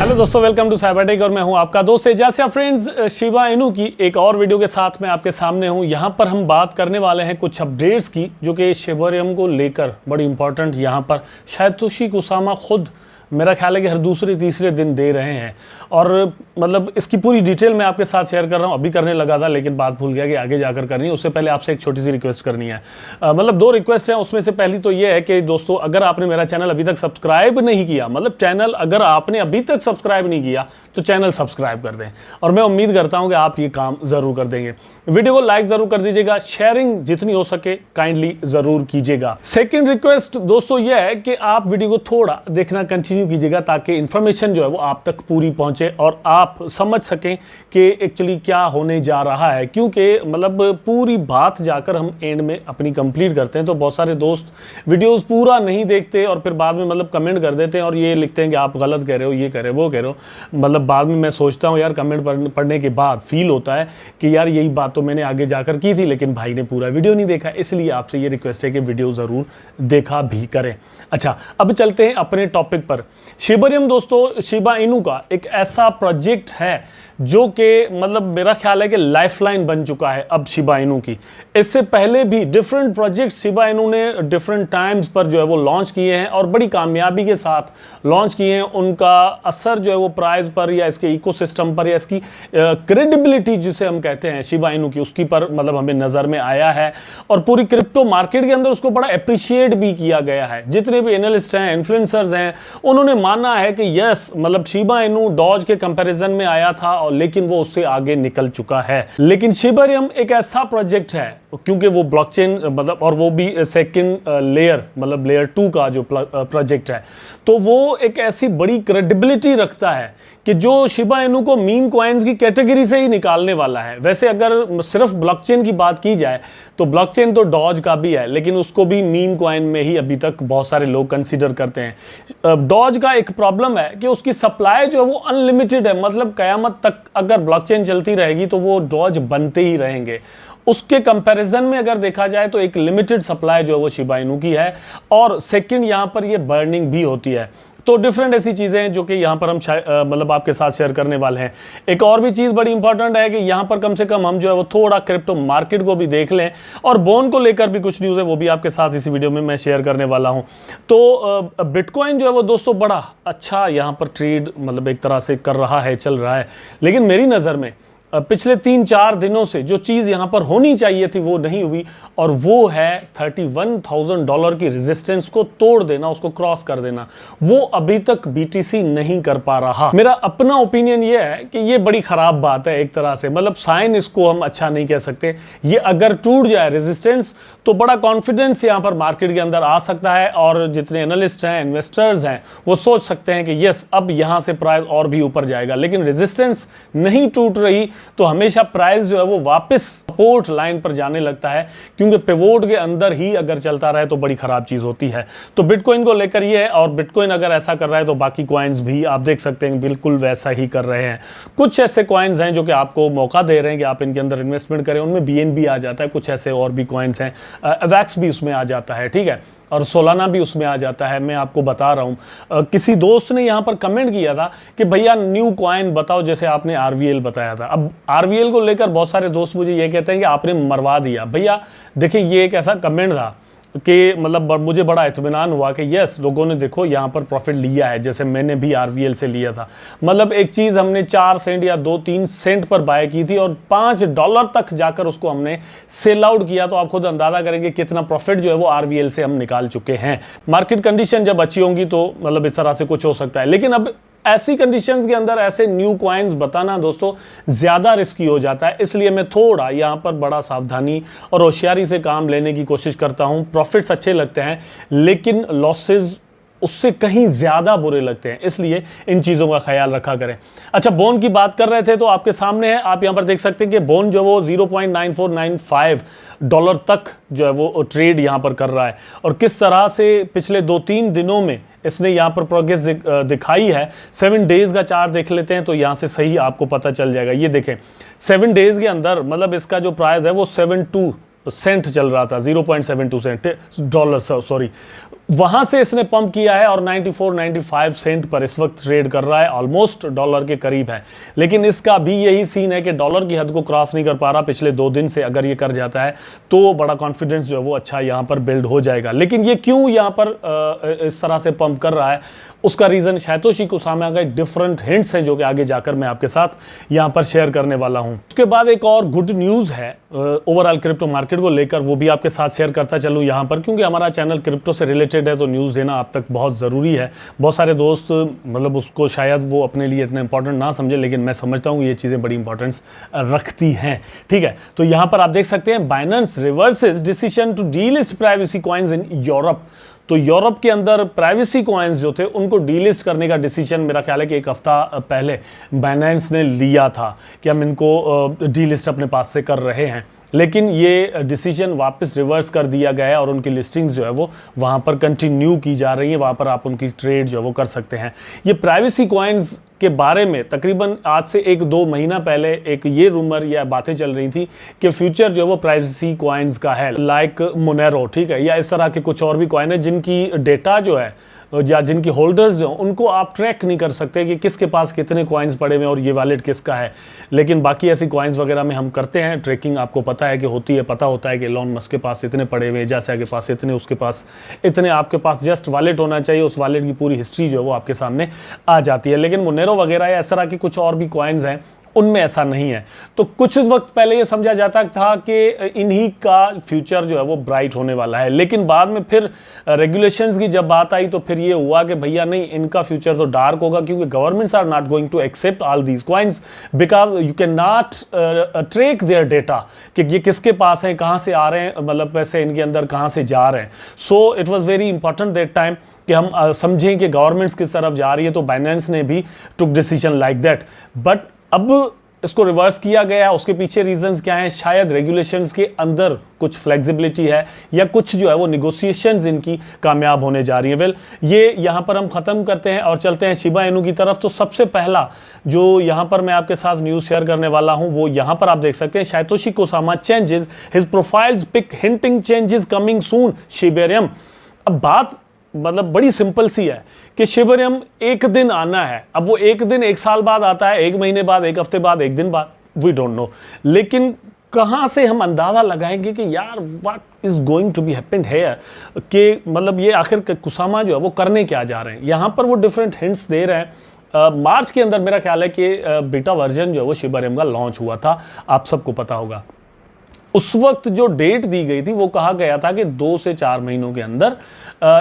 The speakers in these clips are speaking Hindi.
हेलो दोस्तों, वेलकम टू साइबरटेक और मैं हूं आपका दोस्त एजाज। फ्रेंड्स, शिबा इनू की एक और वीडियो के साथ मैं आपके सामने हूं। यहां पर हम बात करने वाले हैं कुछ अपडेट्स की जो कि शिबा को लेकर बड़ी इंपॉर्टेंट यहां पर शायद तोशी कुसामा खुद मेरा ख्याल है कि हर दूसरे तीसरे दिन दे रहे हैं। और मतलब इसकी पूरी डिटेल मैं आपके साथ शेयर कर रहा हूं। अभी करने लगा था लेकिन बात भूल गया कि आगे जाकर करनी है। उससे पहले आपसे एक छोटी सी रिक्वेस्ट करनी है। मतलब दो रिक्वेस्ट हैं, उसमें से पहली तो ये है कि दोस्तों, अगर आपने मेरा चैनल अभी तक सब्सक्राइब नहीं किया, मतलब चैनल अगर आपने अभी तक सब्सक्राइब नहीं किया तो चैनल सब्सक्राइब कर दें। और मैं उम्मीद करता हूं कि आप ये काम ज़रूर कर देंगे। वीडियो को लाइक ज़रूर कर दीजिएगा, शेयरिंग जितनी हो सके काइंडली ज़रूर कीजिएगा। सेकंड रिक्वेस्ट दोस्तों ये है कि आप वीडियो को थोड़ा देखना कंटिन्यू कीजिएगा ताकि इन्फॉर्मेशन जो है वो आप तक पूरी पहुंचे और आप समझ सकें कि एक्चुअली क्या होने जा रहा है। क्योंकि मतलब पूरी बात जाकर हम एंड में अपनी कंप्लीट करते हैं तो बहुत सारे दोस्त वीडियोस पूरा नहीं देखते और फिर बाद में मतलब कमेंट कर देते हैं और ये लिखते हैं कि आप गलत कह रहे हो, ये कह रहे हो, वो कह रहे हो। मतलब बाद में मैं सोचता हूँ यार, कमेंट पढ़ने के बाद फील होता है कि यार यही बात तो मैंने आगे जाकर की थी लेकिन भाई ने पूरा वीडियो नहीं देखा। इसलिए आपसे ये रिक्वेस्ट है कि वीडियो ज़रूर देखा भी करें। अच्छा, अब चलते हैं अपने टॉपिक पर। शिबरियम दोस्तों, शिबा इनू का एक ऐसा प्रोजेक्ट है जो कि मतलब मेरा ख्याल है कि लाइफलाइन बन चुका है अब शिबा इनू की। इससे पहले भी डिफरेंट प्रोजेक्ट शिबा इनू ने डिफरेंट टाइम्स पर जो है वो लॉन्च किए हैं और बड़ी कामयाबी के साथ लॉन्च किए हैं। उनका असर जो है वो प्राइस पर या इसके इकोसिस्टम पर या इसकी क्रेडिबिलिटी जिसे हम कहते हैं शिबा इनू की, उसकी पर मतलब हमें नज़र में आया है। और पूरी क्रिप्टो मार्केट के अंदर उसको बड़ा अप्रिशिएट भी किया गया है। जितने भी एनालिस्ट हैं, इन्फ्लुएंसर्स हैं, उन्होंने माना है कि यस, मतलब शिबा इनू डॉज के कंपैरिजन में आया था लेकिन वो उससे आगे निकल चुका है। लेकिन शिबरियम एक ऐसा प्रोजेक्ट है क्योंकि वो ब्लॉकचेन मतलब, और वो भी सेकंड लेयर मतलब लेयर 2 का जो प्रोजेक्ट है, तो वो एक ऐसी बड़ी क्रेडिबिलिटी रखता है कि जो शिबा इनू को मीम कॉइन्स की कैटेगरी से ही निकालने वाला है। वैसे अगर सिर्फ ब्लॉकचेन की बात की जाए तो ब्लॉकचेन तो डॉज का भी है लेकिन उसको भी मीम कॉइन में ही अभी तक बहुत सारे लोग कंसीडर करते हैं। डॉज का एक प्रॉब्लम है कि उसकी सप्लाई जो है वो अनलिमिटेड है, मतलब कयामत तक अगर ब्लॉकचेन चलती रहेगी तो वो डॉज बनते ही रहेंगे। उसके कंपैरिजन में अगर देखा जाए तो एक लिमिटेड सप्लाई जो है वो शिबा इनू की है। और सेकंड, यहां पर ये बर्निंग भी होती है। तो डिफरेंट ऐसी चीज़ें हैं जो कि यहाँ पर हम मतलब आपके साथ शेयर करने वाले हैं। एक और भी चीज़ बड़ी इंपॉर्टेंट है कि यहाँ पर कम से कम हम जो है वो थोड़ा क्रिप्टो मार्केट को भी देख लें और बोन को लेकर भी कुछ न्यूज़ है, वो भी आपके साथ इसी वीडियो में मैं शेयर करने वाला हूँ। तो बिटकॉइन जो है वो दोस्तों बड़ा अच्छा यहाँ पर ट्रेड मतलब एक तरह से कर रहा है, चल रहा है। लेकिन मेरी नज़र में पिछले 3-4 दिनों से जो चीज़ यहाँ पर होनी चाहिए थी वो नहीं हुई, और वो है $31,000 की रेजिस्टेंस को तोड़ देना, उसको क्रॉस कर देना। वो अभी तक बीटीसी नहीं कर पा रहा। मेरा अपना ओपिनियन ये है कि ये बड़ी ख़राब बात है एक तरह से, मतलब साइन इसको हम अच्छा नहीं कह सकते। ये अगर टूट जाए रेजिस्टेंस तो बड़ा कॉन्फिडेंस यहाँ पर मार्केट के अंदर आ सकता है और जितने एनालिस्ट हैं, इन्वेस्टर्स हैं, वो सोच सकते हैं कि यस, अब यहाँ से प्राइस और भी ऊपर जाएगा। लेकिन रेजिस्टेंस नहीं टूट रही तो हमेशा प्राइस जो है वो वापस सपोर्ट लाइन पर जाने लगता है, क्योंकि पिवोट के अंदर ही अगर चलता रहे तो बड़ी खराब चीज होती है। तो बिटकॉइन को लेकर ये है, और बिटकॉइन अगर ऐसा कर रहा है तो बाकी कॉइन्स भी आप देख सकते हैं बिल्कुल वैसा ही कर रहे हैं। कुछ ऐसे कॉइन्स हैं जो कि आपको मौका दे रहे हैं कि आप इनके अंदर इन्वेस्टमेंट करें, उनमें बीएनबी आ जाता है, कुछ ऐसे और भी कॉइन्स हैं, अवैक्स भी उसमें आ जाता है, ठीक है, और सोलाना भी उसमें आ जाता है। मैं आपको बता रहा हूँ, किसी दोस्त ने यहाँ पर कमेंट किया था कि भैया न्यू कॉइन बताओ, जैसे आपने आरवीएल बताया था। अब आरवीएल को लेकर बहुत सारे दोस्त मुझे ये कहते हैं कि आपने मरवा दिया। भैया देखिए, ये एक ऐसा कमेंट था कि मतलब मुझे बड़ा इत्मीनान हुआ कि यस, लोगों ने देखो यहाँ पर प्रॉफिट लिया है, जैसे मैंने भी आरवीएल से लिया था। मतलब एक चीज़ हमने 4 सेंट या 2-3 सेंट पर बाय की थी और $5 तक जाकर उसको हमने सेल आउट किया। तो आप खुद अंदाजा करेंगे कितना प्रॉफिट जो है वो आरवीएल से हम निकाल चुके हैं। मार्केट कंडीशन जब अच्छी होंगी तो मतलब इस तरह से कुछ हो सकता है, लेकिन अब ऐसी कंडीशंस के अंदर ऐसे न्यू कॉइन्स बताना दोस्तों ज़्यादा रिस्की हो जाता है। इसलिए मैं थोड़ा यहाँ पर बड़ा सावधानी और होशियारी से काम लेने की कोशिश करता हूँ। प्रॉफिट्स अच्छे लगते हैं लेकिन लॉसेज उससे कहीं ज़्यादा बुरे लगते हैं, इसलिए इन चीज़ों का ख्याल रखा करें। अच्छा, बोन की बात कर रहे थे तो आपके सामने है, आप यहाँ पर देख सकते हैं कि बोन जो वो $0.9495 तक जो है वो ट्रेड यहाँ पर कर रहा है, और किस तरह से पिछले 2-3 दिनों में इसने यहाँ पर प्रोग्रेस दिखाई है। 7 डेज़ का चार्ट देख लेते हैं तो यहाँ से सही आपको पता चल जाएगा। ये देखें, 7 डेज़ के अंदर मतलब इसका जो प्राइस है वो 72 सेंट चल रहा था, 0.72 सेंट डॉलर, सॉरी वहां से इसने पंप किया है और 94-95 सेंट पर इस वक्त ट्रेड कर रहा है, ऑलमोस्ट डॉलर के करीब है। लेकिन इसका भी यही सीन है कि डॉलर की हद को क्रॉस नहीं कर पा रहा पिछले 2 दिन से। अगर ये कर जाता है तो बड़ा कॉन्फिडेंस जो है वो अच्छा यहां पर बिल्ड हो जाएगा। लेकिन ये क्यों यहां पर इस तरह से पंप कर रहा है, उसका रीजन सातोशी कुसामा का डिफरेंट हिंट्स हैं जो कि आगे जाकर मैं आपके साथ यहां पर शेयर करने वाला हूं। उसके बाद एक और गुड न्यूज है ओवरऑल क्रिप्टो मार्केट को लेकर, वो भी आपके साथ शेयर करता चलूं यहां पर, क्योंकि हमारा चैनल क्रिप्टो से रिलेटेड है तो न्यूज़ देना आप तक बहुत ज़रूरी है। बहुत सारे दोस्त मतलब उसको शायद वो अपने लिए इतना इंपॉर्टेंट ना समझे, लेकिन मैं समझता हूँ ये चीज़ें बड़ी इंपॉर्टेंस रखती हैं। ठीक है, तो यहाँ पर आप देख सकते हैं Binance reverses decision to delist privacy coins in Europe. तो यूरोप के अंदर प्राइवेसी कॉइन्स जो थे उनको डीलिस्ट करने का डिसीजन मेरा ख्याल है कि 1 हफ्ता पहले बाइनेंस ने लिया था कि हम इनको डीलिस्ट अपने पास से कर रहे हैं। लेकिन ये डिसीजन वापस रिवर्स कर दिया गया है और उनकी लिस्टिंग्स जो है वो वहाँ पर कंटिन्यू की जा रही है, वहाँ पर आप उनकी ट्रेड जो है वो कर सकते हैं। ये प्राइवेसी कॉइन्स के बारे में तकरीबन आज से 1-2 महीना पहले एक ये रूमर या बातें चल रही थी कि फ्यूचर जो है वो प्राइवेसी कॉइन्स का है, लाइक मोनेरो, ठीक है, या इस तरह के कुछ और भी कॉइन है जिनकी डेटा जो है या जिनकी होल्डर्स जो उनको आप ट्रैक नहीं कर सकते कि किसके पास कितने कॉइन्स पड़े हुए हैं और ये वॉलेट किसका है। लेकिन बाकी ऐसी कॉइन्स वगैरह में हम करते हैं ट्रैकिंग, आपको पता है कि होती है, पता होता है कि एलोन मस्क के पास इतने पड़े हुए हैं, जैसे के पास इतने, उसके पास इतने, आपके पास जस्ट वॉलेट होना चाहिए, उस वॉलेट की पूरी हिस्ट्री जो है वो आपके सामने आ जाती है। लेकिन मोनेरो वगैरह या इस तरह की कुछ और भी कॉइन्स हैं उनमें ऐसा नहीं है। तो कुछ वक्त पहले ये समझा जाता था कि इन्हीं का फ्यूचर जो है वो ब्राइट होने वाला है, लेकिन बाद में फिर रेगुलेशंस की जब बात आई तो फिर ये हुआ कि भैया नहीं, इनका फ्यूचर तो डार्क होगा, क्योंकि governments are not going to accept all these coins because you can not track their data कि ये किसके पास है, कहाँ से आ रहे हैं, मतलब पैसे इनके अंदर कहाँ से जा रहे हैं। So it was very important that time कि हम समझें कि गवर्नमेंट्स किस तरफ जा रही है। तो बाइनेंस ने भी टुक डिसीजन लाइक दैट, बट अब इसको रिवर्स किया गया है। उसके पीछे रीजंस क्या हैं? शायद रेगुलेशंस के अंदर कुछ फ्लेक्सिबिलिटी है या कुछ जो है वो निगोशिएशंस इनकी कामयाब होने जा रही है। वेल, ये यहाँ पर हम ख़त्म करते हैं और चलते हैं शिबा इनू की तरफ। तो सबसे पहला जो यहाँ पर मैं आपके साथ न्यूज़ शेयर करने वाला हूँ वो यहाँ पर आप देख सकते हैं, Satoshi Kusama changes his profiles pic hinting changes coming soon Shibarium. अब बात मतलब बड़ी सिंपल सी है कि शिबेरियम एक दिन आना है। अब वो एक दिन 1 साल बाद आता है, 1 महीने बाद, 1 हफ्ते बाद, 1 दिन बाद, वी डोंट नो। लेकिन कहाँ से हम अंदाज़ा लगाएंगे कि यार what is going to be happened here, कि मतलब ये आखिर कुसामा जो है वो करने क्या जा रहे हैं। यहाँ पर वो डिफरेंट हिंट्स दे रहे हैं। मार्च के अंदर मेरा ख्याल है कि बीटा वर्जन जो है वो शिबेरियम का लॉन्च हुआ था, आप सबको पता होगा। उस वक्त जो डेट दी गई थी वो कहा गया था कि 2 से 4 महीनों के अंदर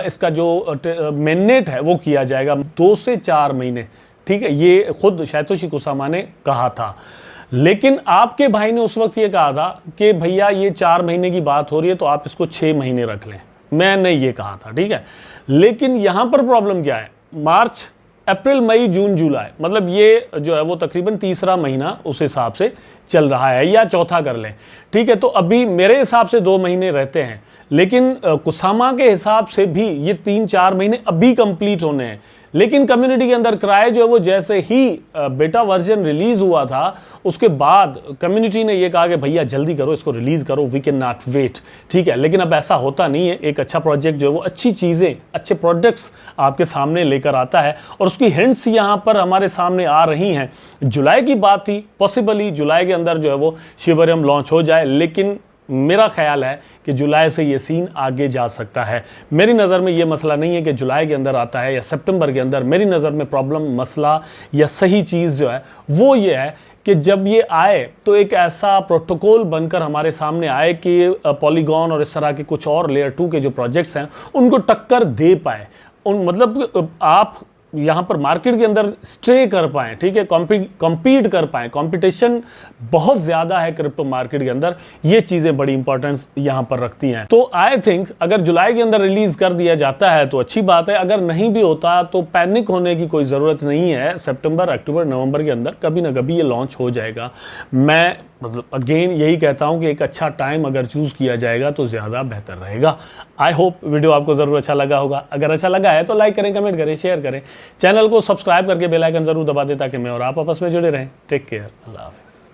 इसका जो मेननेट है वो किया जाएगा। 2 से 4 महीने, ठीक है, ये खुद सातोशी कुसामा ने कहा था। लेकिन आपके भाई ने उस वक्त ये कहा था कि भैया ये 4 महीने की बात हो रही है तो आप इसको 6 महीने रख लें। मैंने ये कहा था, ठीक है। लेकिन यहां पर प्रॉब्लम क्या है? मार्च, अप्रैल, मई, जून, जुलाई, मतलब ये जो है वो तकरीबन तीसरा महीना उस हिसाब से चल रहा है, या चौथा कर लें, ठीक है। तो अभी मेरे हिसाब से 2 महीने रहते हैं, लेकिन कुसामा के हिसाब से भी ये 3-4 महीने अभी कंप्लीट होने हैं। लेकिन कम्युनिटी के अंदर क्राई जो है वो जैसे ही बेटा वर्जन रिलीज हुआ था उसके बाद कम्युनिटी ने ये कहा कि भैया जल्दी करो, इसको रिलीज करो, वी कैन नॉट वेट, ठीक है। लेकिन अब ऐसा होता नहीं है। एक अच्छा प्रोजेक्ट जो है वो अच्छी चीज़ें, अच्छे प्रोडक्ट्स आपके सामने लेकर आता है और उसकी हिंट्स यहाँ पर हमारे सामने आ रही हैं। जुलाई की बात थी, पॉसिबली जुलाई के अंदर जो है वो शिबेरियम लॉन्च हो जाए, लेकिन मेरा ख्याल है कि जुलाई से ये सीन आगे जा सकता है। मेरी नज़र में ये मसला नहीं है कि जुलाई के अंदर आता है या सितंबर के अंदर। मेरी नज़र में प्रॉब्लम, मसला या सही चीज़ जो है वो ये है कि जब ये आए तो एक ऐसा प्रोटोकॉल बनकर हमारे सामने आए कि पॉलीगॉन और इस तरह के कुछ और लेयर 2 के जो प्रोजेक्ट्स हैं उनको टक्कर दे पाए। उन मतलब आप यहाँ पर मार्केट के अंदर स्टे कर पाएँ, ठीक है, कॉम्पीट कर पाएँ। कंपटीशन बहुत ज़्यादा है क्रिप्टो मार्केट के अंदर, ये चीज़ें बड़ी इंपॉर्टेंस यहाँ पर रखती हैं। तो आई थिंक अगर जुलाई के अंदर रिलीज़ कर दिया जाता है तो अच्छी बात है। अगर नहीं भी होता तो पैनिक होने की कोई ज़रूरत नहीं है। सितंबर, अक्टूबर, नवंबर के अंदर कभी ना कभी ये लॉन्च हो जाएगा। मैं मतलब अगेन यही कहता हूँ कि एक अच्छा टाइम अगर चूज़ किया जाएगा तो ज़्यादा बेहतर रहेगा। आई होप वीडियो आपको ज़रूर अच्छा लगा होगा। अगर अच्छा लगा है तो लाइक करें, कमेंट करें, शेयर करें, चैनल को सब्सक्राइब करके बेल आइकन ज़रूर दबा दें ताकि मैं और आप आपस में जुड़े रहें। टेक केयर, अल्लाह हाफिज़।